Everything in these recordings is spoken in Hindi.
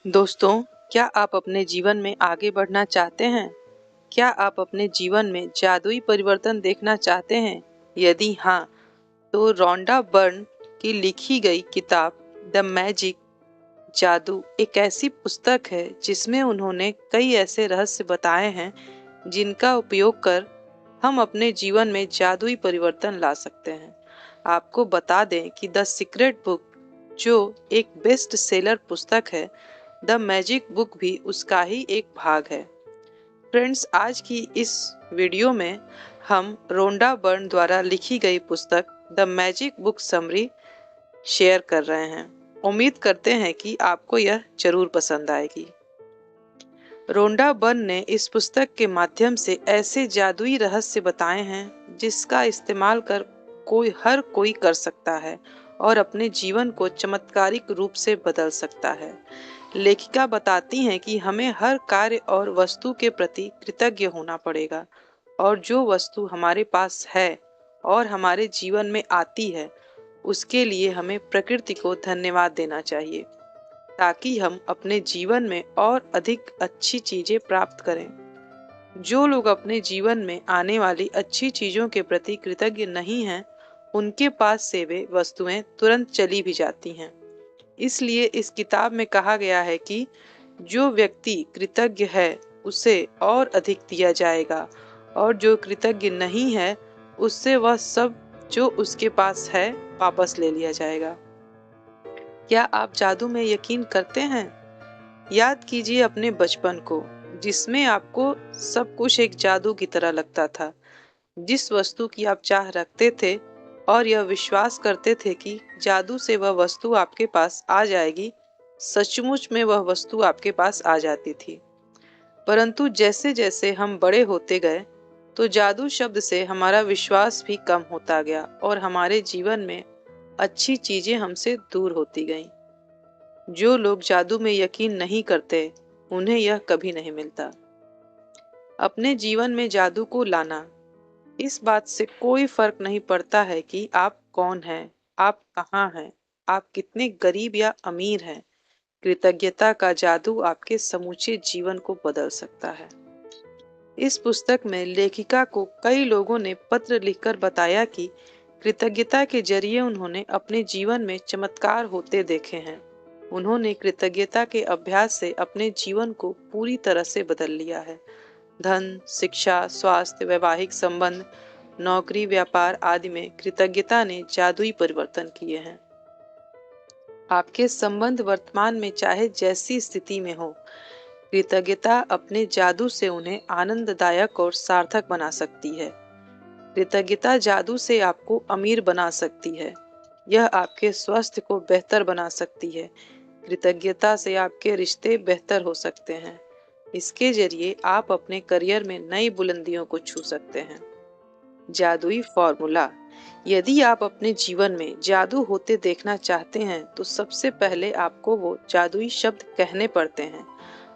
दोस्तों, क्या आप अपने जीवन में आगे बढ़ना चाहते हैं? क्या आप अपने जीवन में जादुई परिवर्तन देखना चाहते हैं? यदि हाँ, तो रोंडा बर्न की लिखी गई किताब द मैजिक जादू एक ऐसी पुस्तक है जिसमें उन्होंने कई ऐसे रहस्य बताए हैं जिनका उपयोग कर हम अपने जीवन में जादुई परिवर्तन ला सकते हैं। आपको बता दें कि द सीक्रेट बुक जो एक बेस्ट सेलर पुस्तक है, द मैजिक बुक भी उसका ही एक भाग है। फ्रेंड्स, आज की इस वीडियो में हम रोंडा बर्न द्वारा लिखी गई पुस्तक the magic book summary share कर रहे हैं। उम्मीद करते हैं कि आपको यह जरूर पसंद आएगी। रोंडा बर्न ने इस पुस्तक के माध्यम से ऐसे जादुई रहस्य बताए हैं जिसका इस्तेमाल कर हर कोई कर सकता है और अपने जीवन को चमत्कारिक रूप से बदल सकता है। लेखिका बताती हैं कि हमें हर कार्य और वस्तु के प्रति कृतज्ञ होना पड़ेगा और जो वस्तु हमारे पास है और हमारे जीवन में आती है उसके लिए हमें प्रकृति को धन्यवाद देना चाहिए ताकि हम अपने जीवन में और अधिक अच्छी चीजें प्राप्त करें। जो लोग अपने जीवन में आने वाली अच्छी चीजों के प्रति कृतज्ञ नहीं हैं, उनके पास से वे वस्तुएं तुरंत चली भी जाती हैं। इसलिए इस किताब में कहा गया है कि जो व्यक्ति कृतज्ञ है उसे और अधिक दिया जाएगा और जो कृतज्ञ नहीं है उससे वह सब जो उसके पास है वापस ले लिया जाएगा। क्या आप जादू में यकीन करते हैं? याद कीजिए अपने बचपन को, जिसमें आपको सब कुछ एक जादू की तरह लगता था। जिस वस्तु की आप चाह रखते थे और यह विश्वास करते थे कि जादू से वह वस्तु आपके पास आ जाएगी, सचमुच में वह वस्तु आपके पास आ जाती थी। परंतु जैसे जैसे हम बड़े होते गए, तो जादू शब्द से हमारा विश्वास भी कम होता गया और हमारे जीवन में अच्छी चीजें हमसे दूर होती गईं। जो लोग जादू में यकीन नहीं करते, उन्हें यह कभी नहीं मिलता। अपने जीवन में जादू को लाना, इस बात से कोई फर्क नहीं पड़ता है कि आप कौन हैं, आप कहाँ हैं, आप कितने गरीब या अमीर हैं। कृतज्ञता का जादू आपके समूचे जीवन को बदल सकता है। इस पुस्तक में लेखिका को कई लोगों ने पत्र लिखकर बताया कि कृतज्ञता के जरिए उन्होंने अपने जीवन में चमत्कार होते देखे हैं। उन्होंने कृतज्ञता के अभ्यास से अपने जीवन को पूरी तरह से बदल लिया है। धन, शिक्षा, स्वास्थ्य, वैवाहिक संबंध, नौकरी, व्यापार आदि में कृतज्ञता ने जादुई परिवर्तन किए हैं। आपके संबंध वर्तमान में चाहे जैसी स्थिति में हो, कृतज्ञता अपने जादू से उन्हें आनंददायक और सार्थक बना सकती है। कृतज्ञता जादू से आपको अमीर बना सकती है। यह आपके स्वास्थ्य को बेहतर बना सकती है। कृतज्ञता से आपके रिश्ते बेहतर हो सकते हैं। इसके जरिए आप अपने करियर में नई बुलंदियों को छू सकते हैं। जादुई फॉर्मूला, यदि आप अपने जीवन में जादू होते देखना चाहते हैं तो सबसे पहले आपको वो जादुई शब्द कहने पड़ते हैं।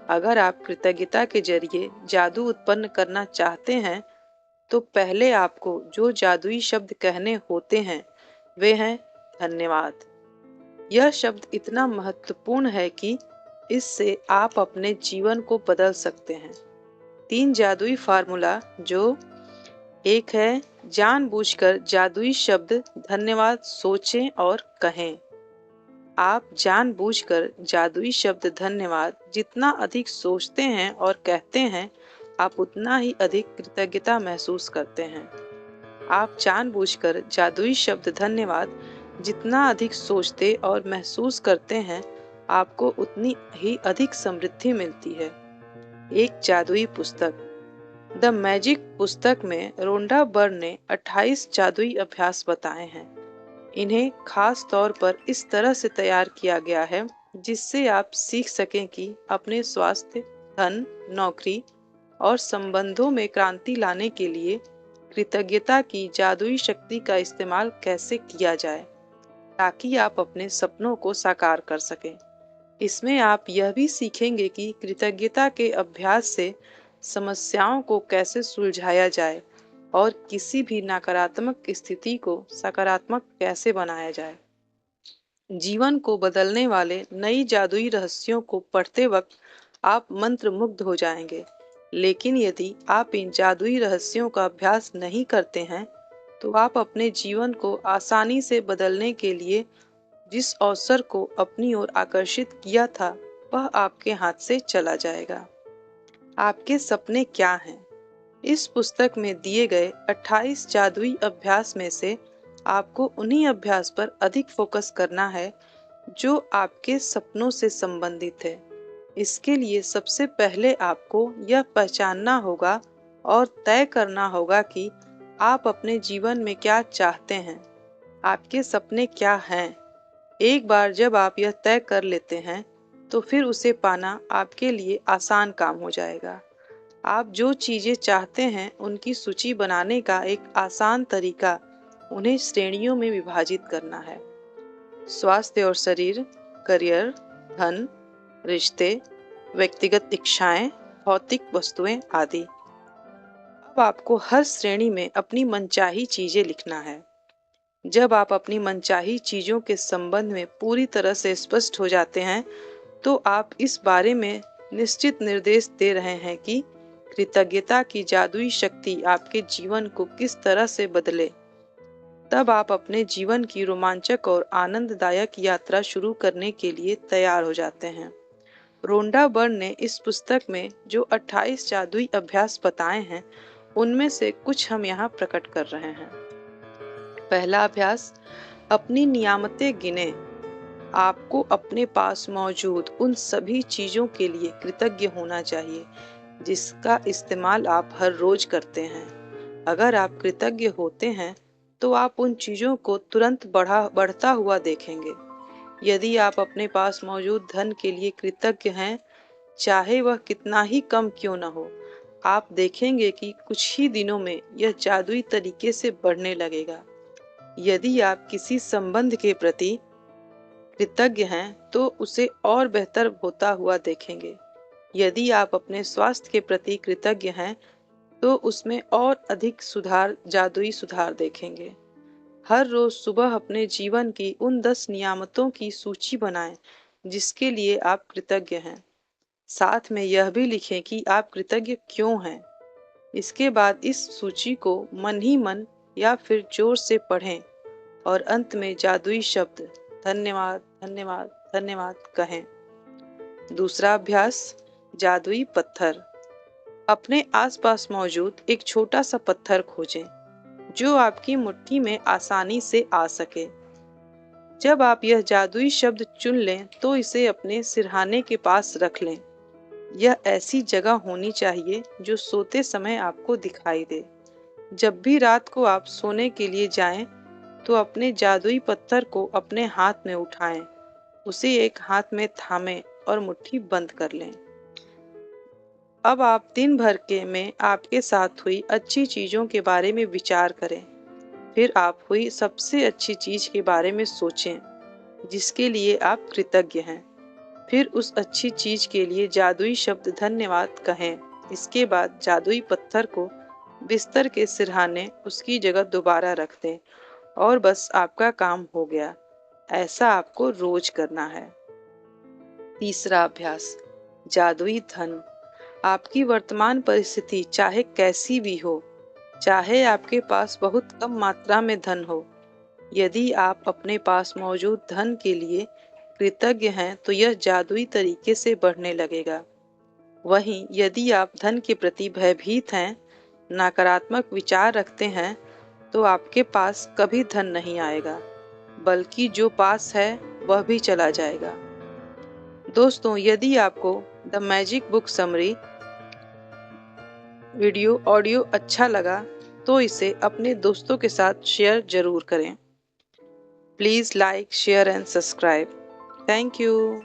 अगर आप कृतज्ञता के जरिए जादू उत्पन्न करना चाहते हैं तो पहले आपको जो जादुई शब्द कहने होते हैं वे हैं धन्यवाद। यह शब्द इतना महत्वपूर्ण है कि इससे आप अपने जीवन को बदल सकते हैं। 3 जादुई फार्मूला, जो एक है जानबूझकर जादुई शब्द धन्यवाद सोचें और कहें। आप जानबूझकर जादुई शब्द धन्यवाद जितना अधिक सोचते हैं और कहते हैं, आप उतना ही अधिक कृतज्ञता महसूस करते हैं। आप जानबूझकर जादुई शब्द धन्यवाद जितना अधिक सोचते और महसूस करते हैं, आपको उतनी ही अधिक समृद्धि मिलती है। एक जादुई पुस्तक, द मैजिक पुस्तक में रोंडा बर्न ने 28 जादुई अभ्यास बताए हैं। इन्हें खास तौर पर इस तरह से तैयार किया गया है जिससे आप सीख सकें कि अपने स्वास्थ्य, धन, नौकरी और संबंधों में क्रांति लाने के लिए कृतज्ञता की जादुई शक्ति का इस्तेमाल कैसे किया जाए ताकि आप अपने सपनों को साकार कर सकें। इसमें आप यह भी सीखेंगे कि कृतज्ञता के अभ्यास से समस्याओं को कैसे सुलझाया जाए और किसी भी नकारात्मक स्थिति को सकारात्मक कैसे बनाया जाए। जीवन को बदलने वाले नई जादुई रहस्यों को पढ़ते वक्त आप मंत्रमुग्ध हो जाएंगे। लेकिन यदि आप इन जादुई रहस्यों का अभ्यास नहीं करते हैं, तो आप अपने जीवन को आसानी से बदलने के लिए जिस अवसर को अपनी ओर आकर्षित किया था, वह आपके हाथ से चला जाएगा। आपके सपने क्या हैं? इस पुस्तक में दिए गए 28 जादुई अभ्यास में से आपको उन्हीं अभ्यास पर अधिक फोकस करना है जो आपके सपनों से संबंधित है। इसके लिए सबसे पहले आपको यह पहचानना होगा और तय करना होगा कि आप अपने जीवन में क्या चाहते हैं। आपके सपने क्या हैं? एक बार जब आप यह तय कर लेते हैं, तो फिर उसे पाना आपके लिए आसान काम हो जाएगा। आप जो चीज़ें चाहते हैं, उनकी सूची बनाने का एक आसान तरीका उन्हें श्रेणियों में विभाजित करना है। स्वास्थ्य और शरीर, करियर, धन, रिश्ते, व्यक्तिगत इच्छाएं, भौतिक वस्तुएं आदि। अब आपको हर श्रेणी में अपनी मनचाही चीजें लिखना है। जब आप अपनी मनचाही चीजों के संबंध में पूरी तरह से स्पष्ट हो जाते हैं, तो आप इस बारे में निश्चित निर्देश दे रहे हैं कि कृतज्ञता की जादुई शक्ति आपके जीवन को किस तरह से बदले। तब आप अपने जीवन की रोमांचक और आनंददायक यात्रा शुरू करने के लिए तैयार हो जाते हैं। रोंडा बर्न ने इस पुस्तक में जो 28 जादुई अभ्यास बताए हैं, उनमें से कुछ हम यहाँ प्रकट कर रहे हैं। पहला अभ्यास, अपनी नियामतें गिने। आपको अपने पास मौजूद उन सभी चीजों के लिए कृतज्ञ होना चाहिए जिसका इस्तेमाल आप हर रोज करते हैं। अगर आप कृतज्ञ होते हैं, तो आप उन चीजों को तुरंत बढ़ता हुआ देखेंगे। यदि आप अपने पास मौजूद धन के लिए कृतज्ञ हैं, चाहे वह कितना ही कम क्यों न हो, आप देखेंगे कि कुछ ही दिनों में यह जादुई तरीके से बढ़ने लगेगा। यदि आप किसी संबंध के प्रति कृतज्ञ हैं, तो उसे और बेहतर होता हुआ देखेंगे। यदि आप अपने स्वास्थ्य के प्रति कृतज्ञ हैं, तो उसमें और अधिक जादुई सुधार देखेंगे। हर रोज सुबह अपने जीवन की उन 10 नियामतों की सूची बनाएं जिसके लिए आप कृतज्ञ हैं। साथ में यह भी लिखें कि आप कृतज्ञ क्यों हैं। इसके बाद इस सूची को मन ही मन या फिर जोर से पढ़ें और अंत में जादुई शब्द धन्यवाद धन्यवाद धन्यवाद कहें। दूसरा अभ्यास, जादुई पत्थर। अपने आसपास मौजूद एक छोटा सा पत्थर खोजें जो आपकी मुट्ठी में आसानी से आ सके। जब आप यह जादुई शब्द चुन लें, तो इसे अपने सिरहाने के पास रख लें। यह ऐसी जगह होनी चाहिए जो सोते समय आपको दिखाई दे। जब भी रात को आप सोने के लिए जाएं, तो अपने जादुई पत्थर को अपने हाथ में उठाएं, उसे एक हाथ में थामें और मुट्ठी बंद कर लें। अब आप दिन भर के में आपके साथ हुई अच्छी चीज़ों के बारे में विचार करें। फिर आप हुई सबसे अच्छी चीज़ के बारे में सोचें जिसके लिए आप कृतज्ञ हैं। फिर उस अच्छी चीज़ के लिए जादुई शब्द धन्यवाद कहें। इसके बाद जादुई पत्थर को बिस्तर के सिरहाने उसकी जगह दोबारा रख दें और बस आपका काम हो गया। ऐसा आपको रोज करना है। तीसरा अभ्यास, जादुई धन। आपकी वर्तमान परिस्थिति चाहे कैसी भी हो, चाहे आपके पास बहुत कम मात्रा में धन हो, यदि आप अपने पास मौजूद धन के लिए कृतज्ञ हैं, तो यह जादुई तरीके से बढ़ने लगेगा। वहीं यदि आप धन के प्रति भयभीत हैं, नकारात्मक विचार रखते हैं, तो आपके पास कभी धन नहीं आएगा, बल्कि जो पास है वह भी चला जाएगा। दोस्तों, यदि आपको the magic book summary video audio अच्छा लगा, तो इसे अपने दोस्तों के साथ शेयर जरूर करें। Please like, share and subscribe. Thank you.